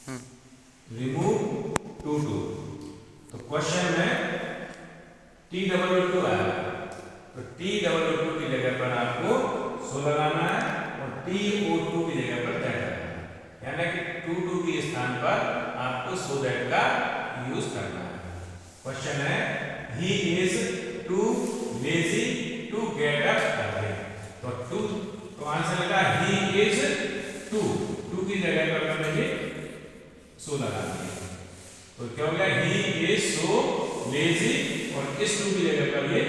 Remove two two. तो question में T2 आया, तो T2 की जगह पर आपको सो लगाना है और TO2 की जगह पर दैट लगाना है, यानी कि 2 के स्थान पर आपको सो दैट का यूज करना है। क्वेश्चन है he is too lazy to get up early. तो आंसर लगा ही इज टू की जगह पर करेंगे सो लगाना है। तो क्या हो गया ही इज सो लेजी और इस टू की जगह पर ये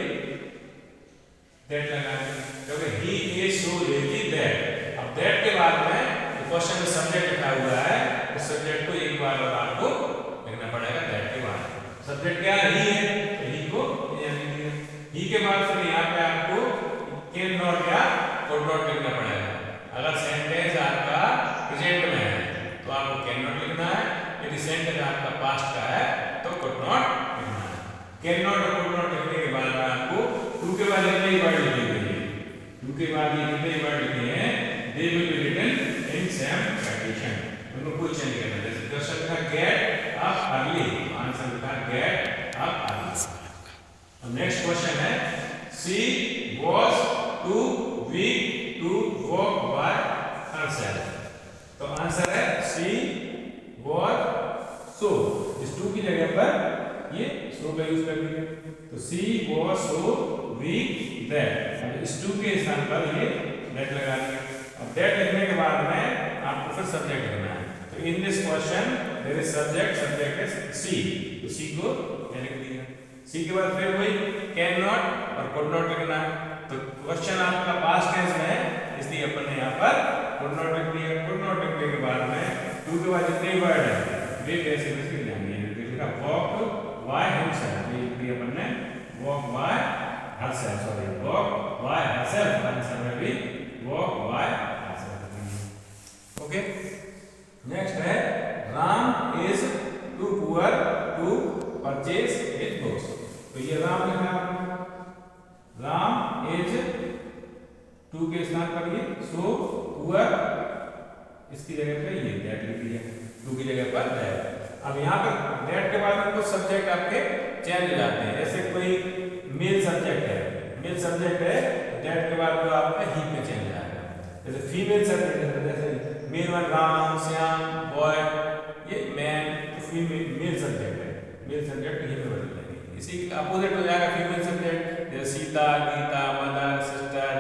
दैट लगाना है, क्योंकि he is so lazy that. अब दैट के बाद में क्वेश्चन में सब्जेक्ट लिखा हुआ है, उस सब्जेक्ट को एक बार और आपको लिखना पड़ेगा दैट के बाद। सब्जेक्ट क्या है ही है, तो ही को ही के बाद फिर यहाँ पे आपको कैन नॉट या कुड नॉट लिखना पड़ेगा। अगर सेंटेंस आपका प्रेजेंट में है तो आपको कैन नॉट लिखना है, यदि सेंटेंस आपका पास्ट का है तो कुड नॉट लिखना है। कैन नॉट और कुड नॉट लिखने के बाद आपको टू के बाद कितने वर्ड लिखेंगे, टू के बाद ये कितने वर्ड लिखे हैं, they will be written in same condition, उनको कोई चेंज नहीं करना। जैसे क्वेश्चन का गेट अप अर्ली, आंसर का get up early. Next question है she was too weak to walk by herself. तो आंसर है शी वाज सो, इस टू की जगह पर ये सो का यूज कर दिया, तो she was so weak that, इस टू के स्थान पर ये दैट लगा दिया। अब दैट लिखने के बाद में आपको फिर सब्जेक्ट लिखना है। तो in this question there is subject is C, तो सी को लिख दिया। सी के बाद फिर वही कैन नॉट और कुड नॉट लिखना है। तो क्वेश्चन आपका पास्ट टेंस में है, इसलिए अपन ने यहाँ पर कुड नॉट लिख दिया। कुड नॉट लिखने के बाद में टू के बाद जितने वर्ड है वे कैसे लिख जाएंगे, लिखा वॉक बाय हिमसेल्फ, ये लिख दिया अपन ने walk by herself, sorry walk by herself, answer में भी walk by herself. Okay, next है Ram is too poor to purchase his books. तो ये राम लिखा है, राम इज टू के स्थान पर ये सो पुअर, इसकी जगह पे ये दैट लिख दिया, टू की जगह पर दैट। अब यहाँ पर दैट के बाद में कुछ सब्जेक्ट आपके चेंज हो जाते हैं, जैसे कोई मेल सब्जेक्ट है, मेल सब्जेक्ट है दैट के बाद वो आपका ही में चेंज आएगा। जैसे फीमेल सब्जेक्ट है, जैसे male one Ram Shyam boy, ये मैन, तो फीमेल मेल सब्जेक्ट है, मेल सब्जेक्ट ही में बदल जाएंगे। इसी के अपोजिट हो जाएगा फीमेल सब्जेक्ट, जैसे सीता गीता मदर सिस्टर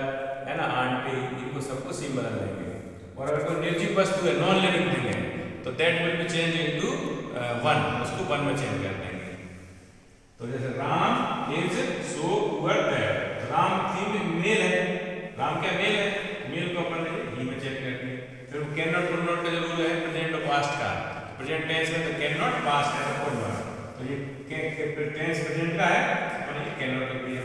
है ना आंटी, इनको सबको सी बदल देंगे। और अगर कोई निर्जीव वस्तु है नॉन लिविंग थिंग है तो that will be change into one, उसको वन में चेंज कर देंगे। तो जैसे Ram is so poor that, Ram female male है, राम क्या मेल है, मेल को अपन ने ही में चेंज कर दिया। फिर कैन नॉट कुड नॉट का जो रूल है प्रेजेंट और पास्ट का, प्रेजेंट टेंस में तो कैन नॉट, पास्ट है तो कुड नॉट, तो ये टेंस प्रेजेंट का है अपन ये कैन नॉट लिख दिया।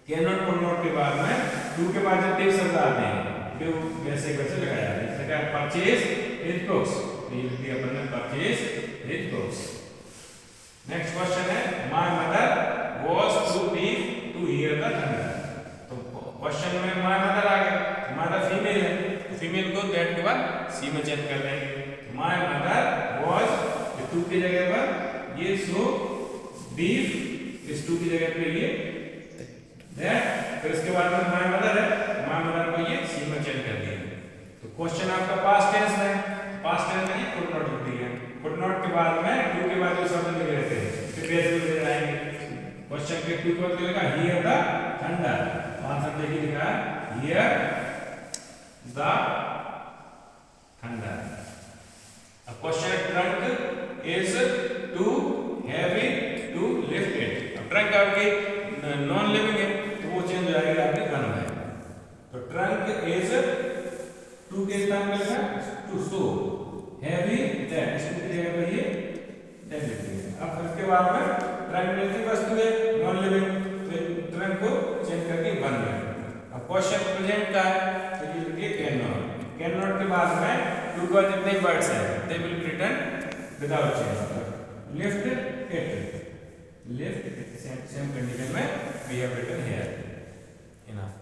कैन नॉट कुड नॉट के बाद में टू के बाद जितने शब्द आते हैं फिर वैसे वैसे लगाया जाता है। जैसे क्या परचेज हिज बुक्स, तो ये लिख दिया अपन ने purchase his books. Next question है my mother was too deaf to hear the thunder. तो क्वेश्चन में माय मदर आ गया, मदर फीमेल है, फीमेल को दैट के बाद सी में चेंज कर देंगे। माय मदर वाज टू की जगह पर ये सो डीफ, इस टू की जगह पे ये दैट, फिर इसके बाद में माय मदर है, माय मदर को ये सी में चेंज कर दिया। तो क्वेश्चन आपका पास्ट टेंस में, पास्ट टेंस में ये कुड नॉट लिख दिया। कुड नॉट के बाद में टू के बाद जो शब्द लिखे रहते हैं फिर बेस में ले जाएंगे। क्वेश्चन के टू को लिखा हियर द थंडर, आंसर देखिए लिखा हियर द थंडर। अब question trunk is too heavy to lift it. अब ट्रंक आपकी नॉन लिविंग है तो वो चेंज हो जाएगा आपके वन में। तो ट्रंक इज टू के स्थान पे लिखा टू सो हैवी दैट, इसको की जगह पे ये दैट लिख दिया। अब इसके बाद में ट्रंक निर्जीव वस्तु है नॉन लिविंग, तो ट्रंक को चेंज करके वन में। अब क्वेश्चन प्रेजेंट का है तो ये लिखिए कैन नॉट। कैन नॉट के बाद में टू का जितने वर्ड्स हैं they will be written without change. Lift it, lift same condition में we have written here enough.